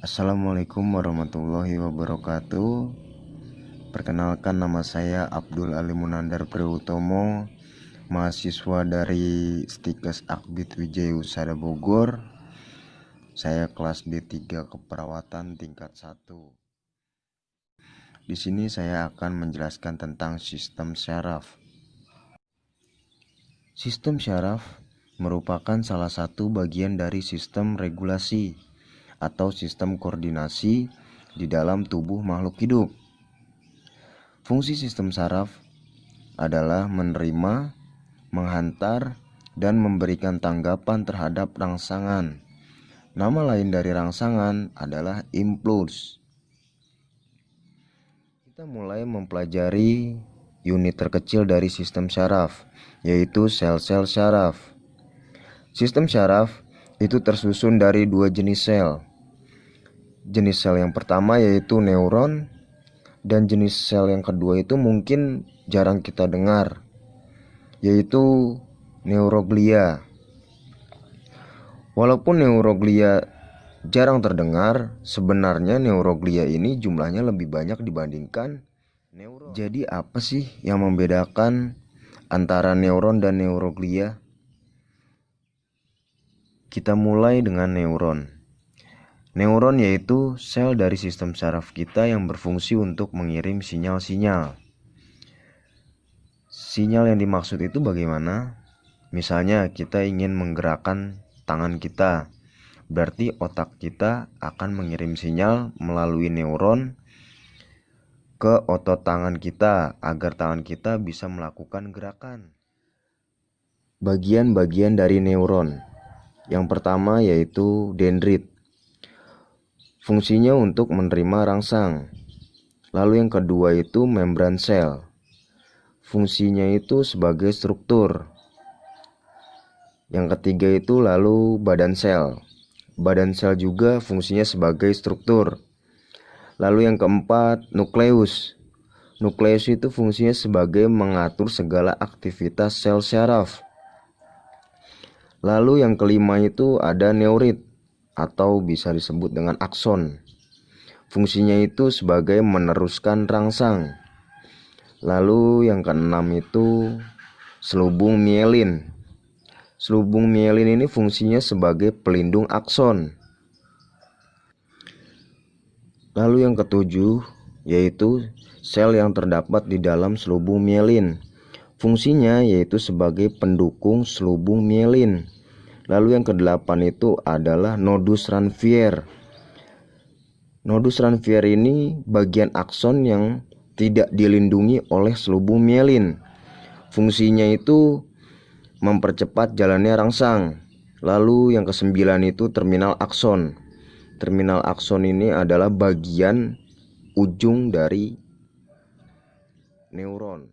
Assalamualaikum warahmatullahi wabarakatuh. Perkenalkan, nama saya Abdul Ali Munandar Priutomo, mahasiswa dari Stikes Akbid Wijaya Husada Bogor. Saya kelas D3 Keperawatan tingkat 1. Di sini saya akan menjelaskan tentang sistem syaraf. Sistem syaraf merupakan salah satu bagian dari sistem regulasi atau sistem koordinasi di dalam tubuh makhluk hidup. Fungsi sistem saraf adalah menerima, menghantar, dan memberikan tanggapan terhadap rangsangan. Nama lain dari rangsangan adalah impuls. Kita mulai mempelajari unit terkecil dari sistem syaraf, yaitu sel-sel syaraf. Sistem syaraf itu tersusun dari dua jenis sel. Jenis sel yang pertama yaitu neuron, dan jenis sel yang kedua itu mungkin jarang kita dengar, yaitu neuroglia. Walaupun neuroglia jarang terdengar, sebenarnya neuroglia ini jumlahnya lebih banyak dibandingkan neuron. Jadi apa sih yang membedakan antara neuron dan neuroglia? Kita mulai dengan neuron. Neuron yaitu sel dari sistem saraf kita yang berfungsi untuk mengirim sinyal-sinyal. Sinyal yang dimaksud itu bagaimana? Misalnya kita ingin menggerakkan tangan kita, berarti otak kita akan mengirim sinyal melalui neuron ke otot tangan kita agar tangan kita bisa melakukan gerakan. Bagian-bagian dari neuron. Yang pertama yaitu dendrit. Fungsinya untuk menerima rangsang. Lalu yang kedua itu membran sel. Fungsinya itu sebagai struktur. Yang ketiga itu lalu badan sel. Badan sel juga fungsinya sebagai struktur. Lalu yang keempat, nukleus. Nukleus itu fungsinya sebagai mengatur segala aktivitas sel syaraf. Lalu yang kelima itu ada neurit, atau bisa disebut dengan akson. Fungsinya itu sebagai meneruskan rangsang. Lalu yang keenam itu selubung mielin. Selubung mielin ini fungsinya sebagai pelindung akson. Lalu yang ketujuh yaitu sel yang terdapat di dalam selubung mielin. Fungsinya yaitu sebagai pendukung selubung mielin. Lalu yang kedelapan itu adalah nodus Ranvier. Nodus Ranvier ini bagian akson yang tidak dilindungi oleh selubung mielin. Fungsinya itu mempercepat jalannya rangsang. Lalu yang kesembilan itu terminal akson. Terminal akson ini adalah bagian ujung dari neuron.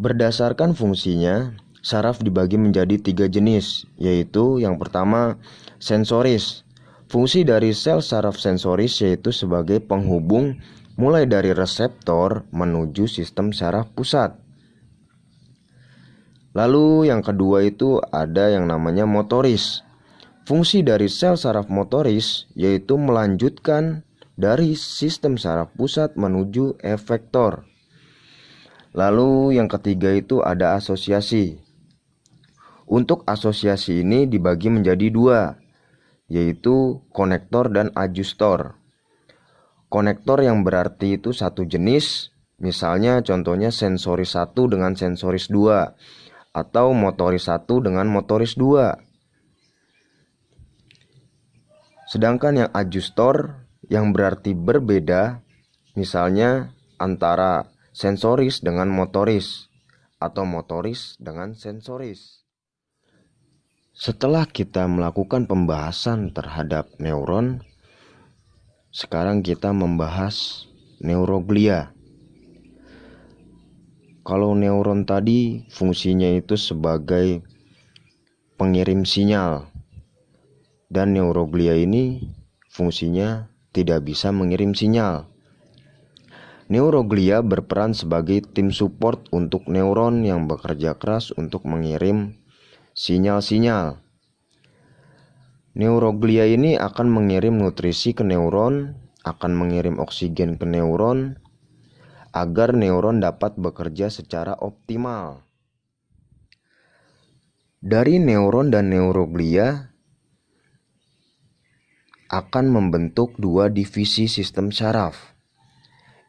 Berdasarkan fungsinya, saraf dibagi menjadi 3 jenis, yaitu yang pertama sensoris. Fungsi dari sel saraf sensoris yaitu sebagai penghubung mulai dari reseptor menuju sistem saraf pusat. Lalu yang kedua itu ada yang namanya motoris. Fungsi dari sel saraf motoris yaitu melanjutkan dari sistem saraf pusat menuju efektor. Lalu yang ketiga itu ada asosiasi. Untuk asosiasi ini dibagi menjadi 2, yaitu konektor dan ajustor. Konektor yang berarti itu satu jenis, misalnya contohnya sensoris 1 dengan sensoris 2, atau motoris 1 dengan motoris 2. Sedangkan yang ajustor yang berarti berbeda, misalnya antara sensoris dengan motoris, atau motoris dengan sensoris. Setelah kita melakukan pembahasan terhadap neuron, sekarang kita membahas neuroglia. Kalau neuron tadi fungsinya itu sebagai pengirim sinyal, dan neuroglia ini fungsinya tidak bisa mengirim sinyal. Neuroglia berperan sebagai tim support untuk neuron yang bekerja keras untuk mengirim sinyal-sinyal. Neuroglia ini akan mengirim nutrisi ke neuron, akan mengirim oksigen ke neuron, agar neuron dapat bekerja secara optimal. Dari neuron dan neuroglia akan membentuk dua divisi sistem saraf,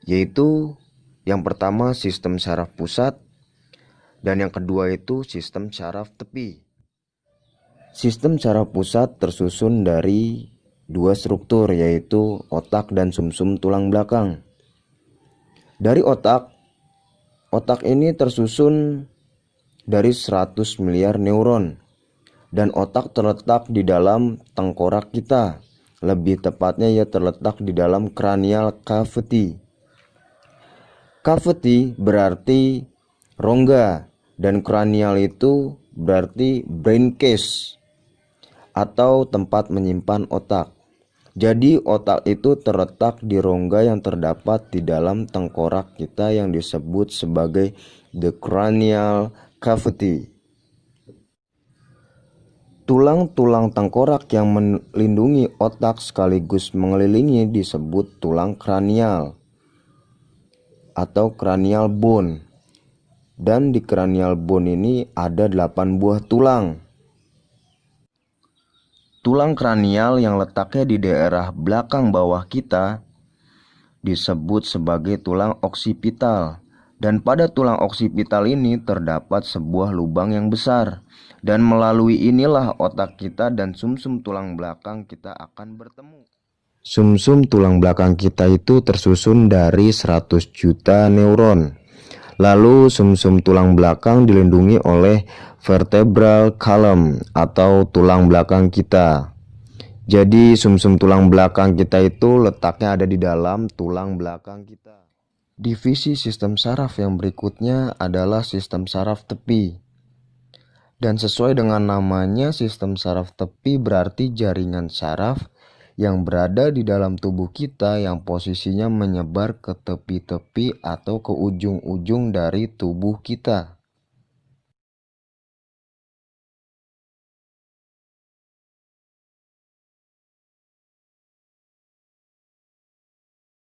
yaitu yang pertama sistem saraf pusat dan yang kedua itu sistem saraf tepi. Sistem saraf pusat tersusun dari dua struktur, yaitu otak dan sumsum tulang belakang. Dari otak ini tersusun dari 100 miliar neuron, dan otak terletak di dalam tengkorak kita. Lebih tepatnya ia terletak di dalam cranial cavity. Cavity berarti rongga, dan cranial itu berarti brain case atau tempat menyimpan otak. Jadi otak itu terletak di rongga yang terdapat di dalam tengkorak kita yang disebut sebagai the cranial cavity. Tulang-tulang tengkorak yang melindungi otak sekaligus mengelilingi disebut tulang kranial atau cranial bone. Dan di cranial bone ini ada 8 buah tulang. Tulang kranial yang letaknya di daerah belakang bawah kita disebut sebagai tulang oksipital. Dan pada tulang oksipital ini terdapat sebuah lubang yang besar. Dan melalui inilah otak kita dan sumsum tulang belakang kita akan bertemu. Sumsum tulang belakang kita itu tersusun dari 100 juta neuron. Lalu sumsum tulang belakang dilindungi oleh vertebral column atau tulang belakang kita. Jadi sumsum tulang belakang kita itu letaknya ada di dalam tulang belakang kita. Divisi sistem saraf yang berikutnya adalah sistem saraf tepi. Dan sesuai dengan namanya, sistem saraf tepi berarti jaringan saraf yang berada di dalam tubuh kita yang posisinya menyebar ke tepi-tepi atau ke ujung-ujung dari tubuh kita.